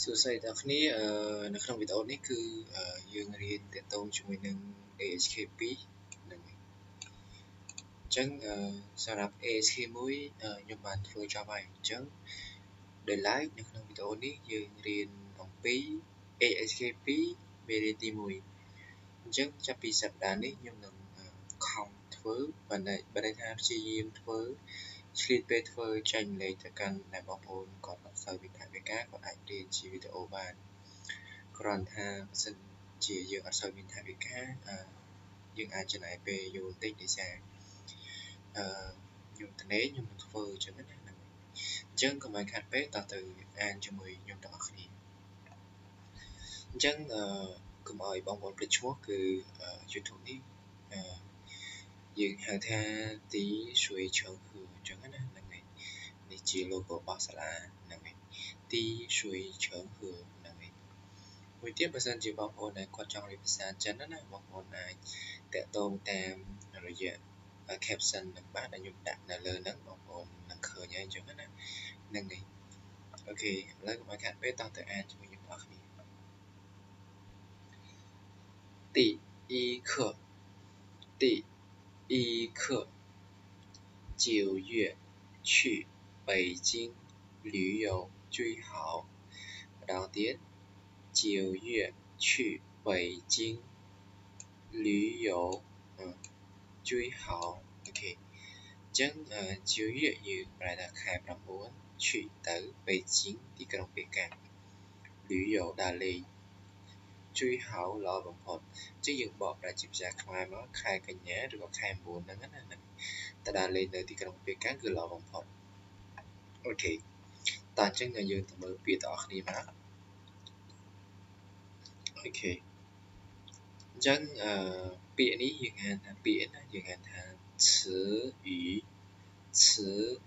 សួស្តីអ្នកគ្នានៅក្នុងវីដេអូនេះគឺយើងរៀនទាក់ទងជាមួយនឹង AHK2 ហ្នឹងហើយអញ្ចឹងសម្រាប់ AHK1 ខ្ញុំបានធ្វើចប់ហើយអញ្ចឹងដោយឡែកនៅក្នុងវីដេអូនេះយើងរៀនអំពី AHK2 មេរៀនទី1អញ្ចឹងចាប់ពីសប្តាហ៍នេះខ្ញុំនឹងខំធ្វើបណ្ដថាព្យាយាមធ្វើឆ្លៀតពេលធ្វើចែកលេខទៅកាន់អ្នកបងប្អូនគាត់អត់សូវមានថវិកាគាត់អាចរៀនជាវីដេអូបានគ្រាន់ថាបើសិនជាយើងអត់សូវមានថវិកាយើងអាចចំណាយពេលយូរបន្តិចដោយសារខ្ញុំត្នេខ្ញុំនឹងធ្វើអញ្ចឹងណាហ្នឹងអញ្ចឹងកុំឲ្យខាត់ពេកតោះទៅអានជាមួយខ្ញុំទាំងអស់គ្នាអញ្ចឹងកុំឲ្យបងប្អូនភ្លេចឈ្មោះគឺ YouTube នេះយើងហៅថាទីជួយ trường គឺអញ្ចឹងណាហ្នឹងហើយនេះជា logo របស់សាលាហ្នឹងហើយទីជួយ trường គឺហ្នឹងហើយមួយទៀតបើសិនជាបងប្អូនដែលគាត់ចង់រៀនភាសាចិនណាបងប្អូនអាចតាក់ទងតាមរយៈ caption នឹងបានដែលខ្ញុំដាក់នៅលើហ្នឹងបងប្អូននឹងឃើញហើយអញ្ចឹងណាហ្នឹងហើយអូខេឥឡូវកុំឲ្យខាត់ពេកតោះទៅអានជាមួយខ្ញុំបងប្អូន第一课第一课9月去北京旅游最好然后点9月去北京旅游最好 OK អញ្ចឹង9月យើងប្រែថាខែ9去ទៅ北京ទីក្រុងប៉េកាំង旅游ដើរលេងជួយហៅល្អបំផុតអញ្ចឹងយើងបកប្រែជាភាសាខ្មែរមកខែកញ្ញាឬក៏ខែ9ហ្នឹងណាតែដើរលេងនៅទីក្រុងប៉េកាំងគឺល្អបំផុតអូខេតោះអញ្ចឹងយើងទៅមើលពាក្យទាំងអស់គ្នាមកអូខេអញ្ចឹងពាក្យនេះយើងហៅថាពាក្យណាយើងហៅថា词语词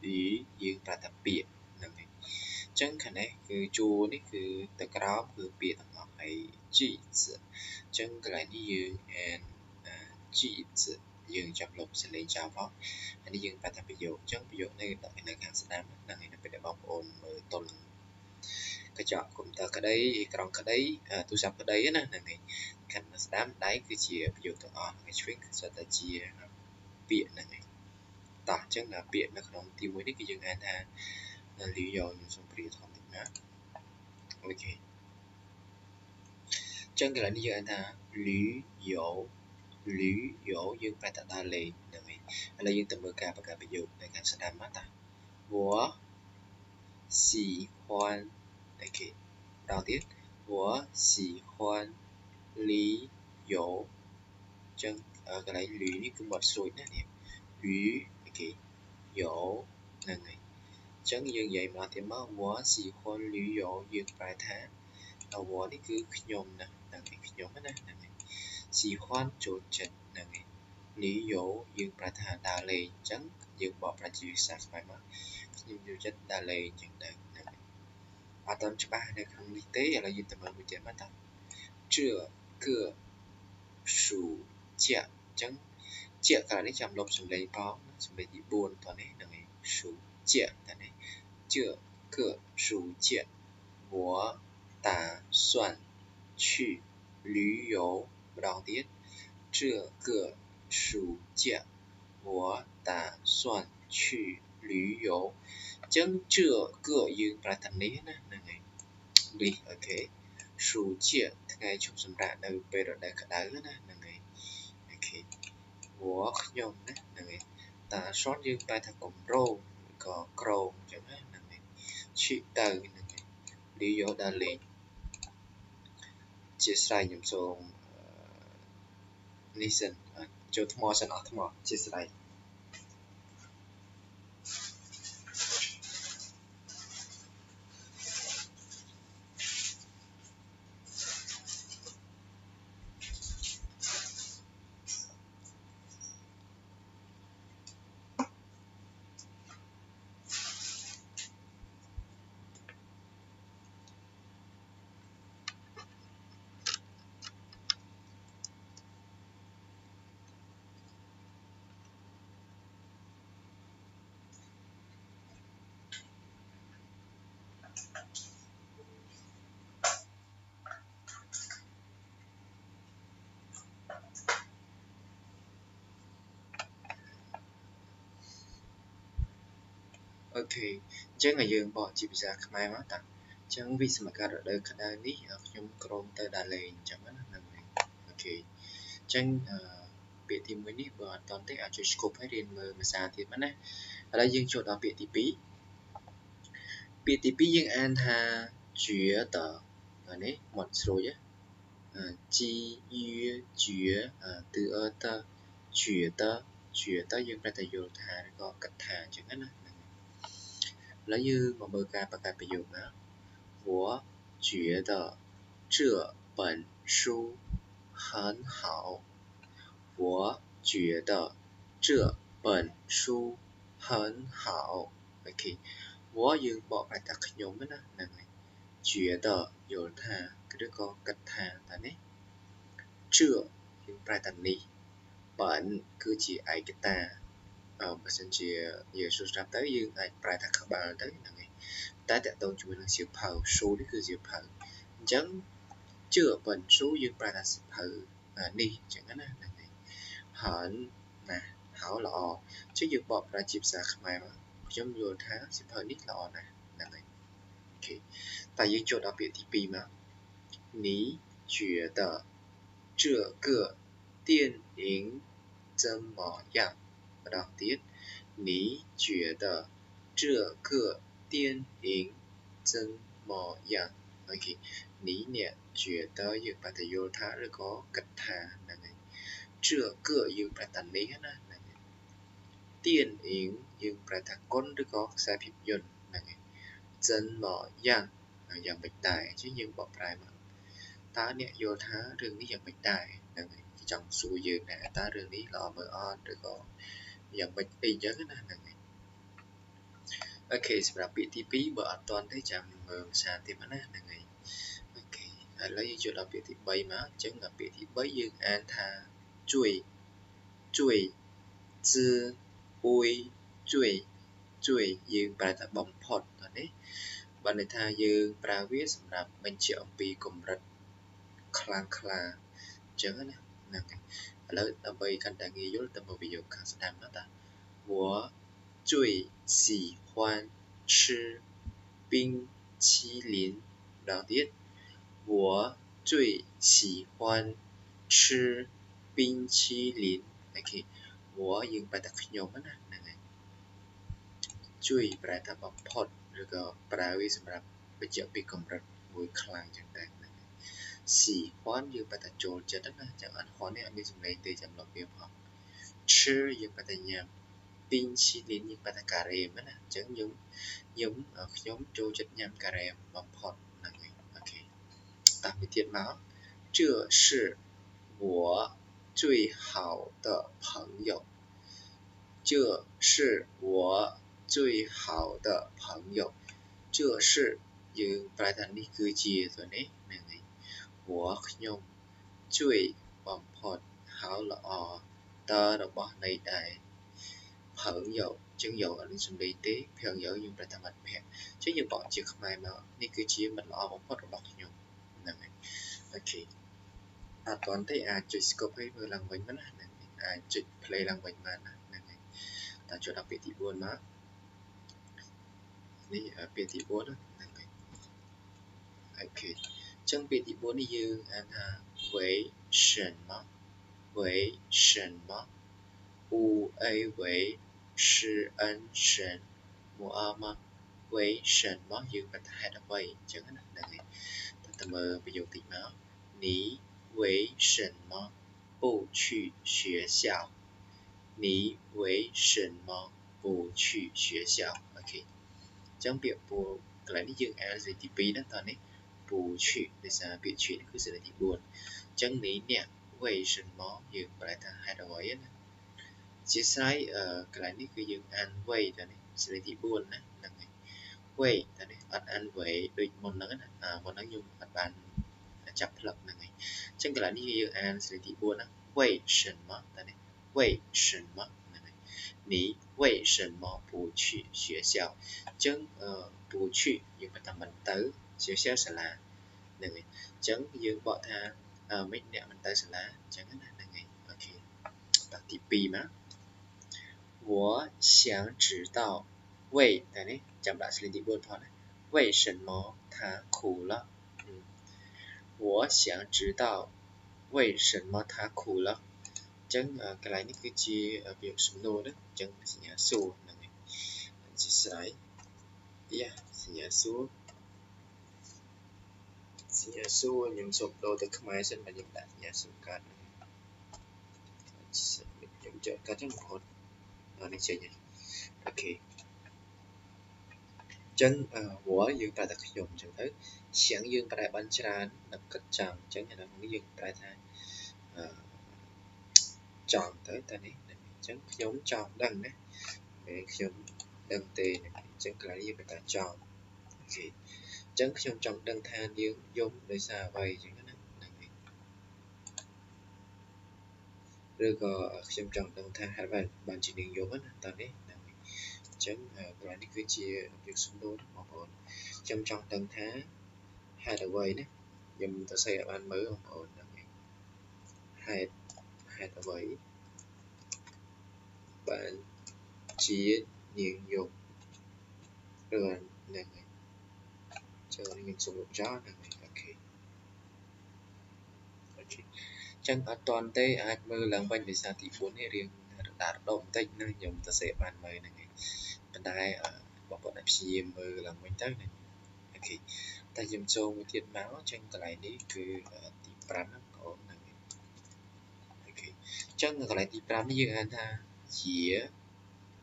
语យើងប្រើថាពាក្យហ្នឹងហើយអញ្ចឹងខាងនេះគឺជួរនេះគឺទៅក្រោមគឺពាក្យទាំងអស់ហើយ句子អញ្ចឹងកន្លែងនេះយើងអាន句子យើងចាប់លុបសលេងចោលផងហើយនេះយើងប្រើថាប្រយោគអញ្ចឹងប្រយោគនេះដាក់នៅខាងស្ដាំហ្នឹងហើយនៅពេលដែលបងប្អូនមើលទល់កញ្ចក់កុំព្យូទ័រក្តីអេក្រង់ក្តីទូរស័ព្ទក្តីណាហ្នឹងហើយខាងស្ដាំដៃគឺជាប្រយោគទាំងអស់ហើយឆ្វេងគឺសុទ្ធតែជាពាក្យហ្នឹងហើយតោះអញ្ចឹងពាក្យនៅក្នុងទី1នេះគឺយើងហៅថា旅游ខ្ញុំសូមព្រាធំតិចណាអូខេអញ្ចឹងកន្លែងនេះយើងហៅថា旅游旅游យើងប្រែថាដើរលេងហ្នឹងហើយឥឡូវយើងទៅមើលការបង្កើតប្រយោគនៅខាងស្ដាំមកតា我喜欢OKដល់ទៀត我喜欢旅游អញ្ចឹងកន្លែង旅នេះគឺមាត់ស្រួចណានេះ旅OK 游ហ្នឹងហើយអញ្ចឹងយើងនិយាយមកទៀតមក我喜欢旅游យើងប្រែថា我នេះគឺខ្ញុំណាហ្នឹងហើយខ្ញុំណាហ្នឹងហើយ喜欢ចូលចិត្តហ្នឹងហើយ旅游យើងប្រែថាដើរលេងអញ្ចឹងយើងបកប្រែជាភាសាខ្មែរមកខ្ញុំចូលចិត្តដើរលេងអញ្ចឹងទៅហ្នឹងហើយអត់ទាន់ច្បាស់នៅក្នុងនេះទេឥឡូវយើងទៅមើលមួយទៀតមកតើ这个暑假អញ្ចឹងជាកន្លែងនេះចាំលុបសំឡេងផងសំឡេងទី4តនេះហ្នឹងហើយ暑假តនេះ这个暑假我打算去旅游ម្ដងទៀត这个暑假我打算去旅游អញ្ចឹង这个យើងប្រែថានេះណាហ្នឹងហើយនេះអូខេ暑假ថ្ងៃឈប់សម្រាកនៅពេលរដូវក្តៅណាហ្នឹងហើយអូខេខ្ញុំណាហ្នឹងហើយតាស្នយើងប្រែថាកម្រងក៏ក្រងអញ្ចឹងណាហ្នឹងហើយឈីទៅហ្នឹងហើយលីយ៉ូដាលេងជាស្រ័យខ្ញុំសូមនេះសិនចូលថ្មសិនអស់ថ្មជាស្រ័យ ok ចឹងឲ្យយើងបកជាភាសាខ្មែរមកតាចឹងវិសមការលើក្តៅនេះខ្ញុំក្រុមទៅដាក់លេងអញ្ចឹងណាហ្នឹងហើយអូខេចឹងពាក្យទី1នេះបើអត់តន់ទេអាចជួយ scope ឲ្យរៀនមើលភាសាទៀតមកណាឥឡូវយើងចូលដល់ពាក្យទី2ពាក្យទី2យើងអានថា觉得នេះមកស្រួយ基于觉第二的觉得យើងប្រែតែយល់ថាឬក៏គិតថាអញ្ចឹងណាแล้วយើងមកមើលការប្រកាសប្រយោគណា我觉得这本书很好我觉得这本书很好 OK 我យើងបកប្រែថាខ្ញុំណាហ្នឹងហើយ觉得យល់ថាឬក៏គិតថាតានេះ这យើងប្រែថានេះ本គឺជាឯកតាបើសិនជាយើងសួរស្រាប់ទៅយើងអាចប្រែថាក្បាលទៅហ្នឹងហើយតែតកតងជាមួយនឹងសៀវភៅ show នេះគឺសៀវភៅអញ្ចឹងជឿ本书យើងប្រែថាសៀវភៅនេះអញ្ចឹងណាហ្នឹងហើយហើយណាហៅល្អជឿយើងបកប្រែជាភាសាខ្មែរមកខ្ញុំយល់ថាសៀវភៅនេះល្អណាស់ហ្នឹងហើយអូខេតែយើងចូលដល់ពាក្យទី2មក你觉得这个电影怎么样ម្ដងទៀត你觉得这个电影怎么样 OK 你เนี่ย觉得យើងប្រែថាយល់ថាឬក៏គិតថាហ្នឹងហើយ这个យើងប្រែថានេះណាហ្នឹងហើយ电影យើងប្រែថាគុណឬក៏ខ្សែភាពយន្តហ្នឹងហើយ怎么样យ៉ាងមិនដែរអញ្ចឹងយើងបកប្រែមកតើអ្នកយល់ថារឿងនេះយ៉ាងមិនដែរហ្នឹងហើយចង់សួរយើងដែរតើរឿងនេះល្អមើលអត់ឬក៏យ៉ាងមិនអីចឹងណាហ្នឹងហើយអូខេសម្រាប់ពាក្យទី2បើអត់ទាន់ទេចាំមើលភាសាទៀតមកណាហ្នឹងហើយអូខេឥឡូវយើងចូលដល់ពាក្យទី3មកអញ្ចឹងដល់ពាក្យទី3យើងអានថាជួយ资អ៊ុយជួយយើងប្រែថាបំផុតតោះនេះបើន័យថាយើងប្រើវាសម្រាប់បញ្ជាក់អំពីកម្រិតខ្លាំងក្លាអញ្ចឹងណាហ្នឹងហើយឥឡូវដើម្បីកាន់តែងាយយល់ទៅមើលប្រយោគខាងស្ដាំមកតា我最喜欢吃冰淇淋ម្ដងទៀត我最喜欢吃冰淇淋 OK 我យើងប្រែថាខ្ញុំណាហ្នឹងហើយជួយប្រែថាបំផុតឬក៏ប្រើវាសម្រាប់បញ្ជាក់ពីកម្រិតមួយខ្លាំងចឹងដែរ喜欢យើងប្រែថាចូលចិត្តណាចឹងអត់ហ៊ុននេះអត់មានសម្លេងទេចាំឡប់វាផង吃យើងប្រែថាញ៉ាំ冰淇淋យើងប្រែថាការ៉េមណាអញ្ចឹងខ្ញុំចូលចិត្តញ៉ាំការ៉េមបំផុតហ្នឹងហើយអូខេតាមពីទៀតមក这是我最好的朋友这是我最好的朋友这是យើងប្រែថានេះគឺជាตัวនេះហ្នឹងហើយ我ខ្ញុំជួយបំផុតហៅល្អតរបស់នៃដែរ朋友អញ្ចឹងយកអត់មានសម្លេងទេ朋友យើងប្រែថាមិត្តភក្តិអញ្ចឹងយើងបកជាខ្មែរមកនេះគឺជាមិត្តល្អបំផុតរបស់ខ្ញុំហ្នឹងហើយអូខេអត់ទាន់ទេអាចចុច scope ឲ្យមើលឡើងវិញមកណាហ្នឹងអាចចុច play ឡើងវិញបានណាហ្នឹងហើយតើចូលដល់ពាក្យទី4មកនេះពាក្យទី4ណាហ្នឹងហើយអូខេអញ្ចឹងពាក្យទី4នេះយើងអានថា为什么为什么无a为是恩神无阿吗为什么យើងប្រែថាហេតុអ្វីអញ្ចឹងណាហ្នឹងហើយតើមើលប្រយោគទីមក你为什么不去学校你为什么不去学校អូខេអញ្ចឹងពាក្យពូកន្លែងនេះយើងអានសេរីទី2ណាតើនេះ不去ដោយសារពាក្យ去នេះគឺសេរីទី4អញ្ចឹងនេះអ្នក为什么យើងប្រែថាហេតុអ្វីណាជាស្រ័យកន្លែងនេះគឺយើងអានវ័យតើនេះសេរីទី4ណាហ្នឹងហើយវ័យតើនេះអត់អានវ័យដូចមុនហ្នឹងណាមុនហ្នឹងខ្ញុំអត់បានចាប់ផ្លឹកហ្នឹងហើយអញ្ចឹងកន្លែងនេះយើងអានសេរីទី4ណា为什么តើនេះ为什么ហ្នឹងហើយ你为什么不去学校អញ្ចឹង不去យើងប្រថាមិនទៅ学校សាលាហ្នឹងហើយអញ្ចឹងយើងបកថាមិនអ្នកមិនទៅសាលាអញ្ចឹងណាហ្នឹងហើយអូខេតោះទី2មក我想知道为แต่នេះចាំដាក់ slide ទី4ផងណា为什么他哭了我想知道为什么他哭了ចឹងកន្លែងនេះគឺជាពាក្យសំណួរណាចឹងសញ្ញាសួរហ្នឹងឯងជាស្រ័យយ៉ាសញ្ញាសួរខ្ញុំសូមដូរទៅខ្មែរសិនបើខ្ញុំដាក់សញ្ញាសួរកើតខ្ញុំចុចកាត់ចឹងបងប្អូននេះចេញហើយអូខេចឹង我យើងប្រែតែខ្ញុំចឹងទៅเสียงយើងប្រែបានច្រើននឹងគិតចង់ចឹងឥឡូវនេះយើងប្រែថាចង់ទៅតែនេះចឹងខ្ញុំចង់ដឹងណាខ្ញុំដឹងទេចឹងកន្លែងយើងប្រែចង់អូខេចឹងខ្ញុំចង់ដឹងថានាងយំដោយសារអ្វីចឹងណាឬក៏ខ្ញុំចង់ដឹងថាហេតុអ្វីបានជានាងយំណាតើនេះចឹងកន្លែងនេះគឺជាពាក្យសំណួរបងប្អូនខ្ញុំចង់ដឹងថាហេតុអ្វីណាខ្ញុំទៅសេឲ្យបានមើលបងប្អូនហ្នឹងហេតុអ្វីបានជានាងយំឬហ្នឹងចឹងខ្ញុំសូមលុបចោលហ្នឹងអូខេចឹងអត់តាន់ទេអាចមើលឡើងវិញដោយសារទី4នេះរៀងរដារដុំបន្តិចណាខ្ញុំទៅសេបានមើលហ្នឹងឯងប៉ុន្តែបងប្អូនអាចព្យាយាមមើលឡើងវិញទៅណាអូខេតែខ្ញុំចូលមួយទៀតមកចឹងកន្លែងនេះគឺទី5ណាបងប្អូនហ្នឹងអូខេចឹងកន្លែងទី5នេះយើងអានថាជា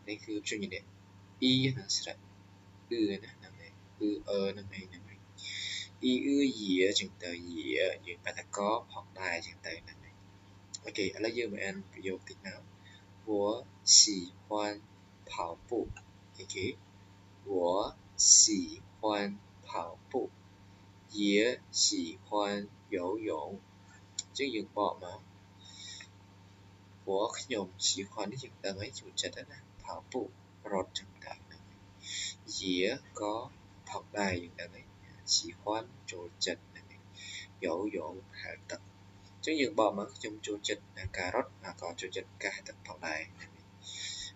នេះគឺជំនាញអ៊ីនិងស្រៈគឺណាហ្នឹងឯងគឺហ្នឹងឯងហ្នឹងឯងអ៊ីយាចឹងទៅយាយើងបែរថាកផងដែរចឹងទៅហ្នឹងឯងអូខេឥឡូវយើងមកអានប្រយោគតិចមក我喜欢跑步OK我喜欢跑步也喜欢游泳ចឹងយើងបកមក我ខ្ញុំ喜欢នេះយើងដឹងហើយចូលចិត្តណា跑步រត់ចឹងទៅ也ក៏ផងដែរយើងដឹងហើយ喜欢ចូលចិត្តហ្នឹងឯង游泳ហែលទឹកចឹងយើងបកមកខ្ញុំចូលចិត្តការរត់ហើយក៏ចូលចិត្តការហែលទឹកផងដែរ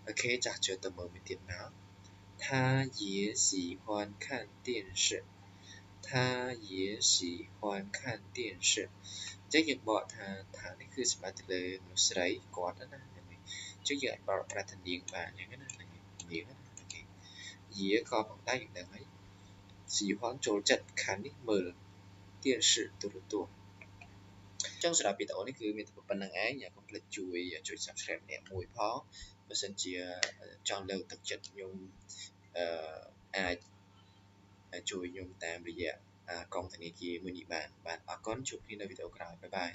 អូខេចាស់ចូលទៅមើលមួយទៀតមក他也喜欢看电视他也喜欢看电视ចឹងយើងបកថានេះគឺសម្រាប់ទៅលើមនុស្សស្រីគាត់ណាចឹងយើងអាចបកប្រធានាងបានចឹងណានាងណាអូខេយាក៏ផងដែរយើងដឹងហើយ喜欢ចូលចិត្តខាងនេះមើល电视ទូរទស្សន៍ចឹងសម្រាប់វីដេអូនេះគឺមានតែប៉ុណ្្នឹងឯងកុំភ្លេចជួយ Subscribe អ្នកមួយផងបើសិនជាចង់លើកទឹកចិត្តខ្ញុំអាចជួយខ្ញុំតាមរយៈកងធនាគារមួយនេះបានអរគុណជួបគ្នានៅវីដេអូក្រោយបាយបាយ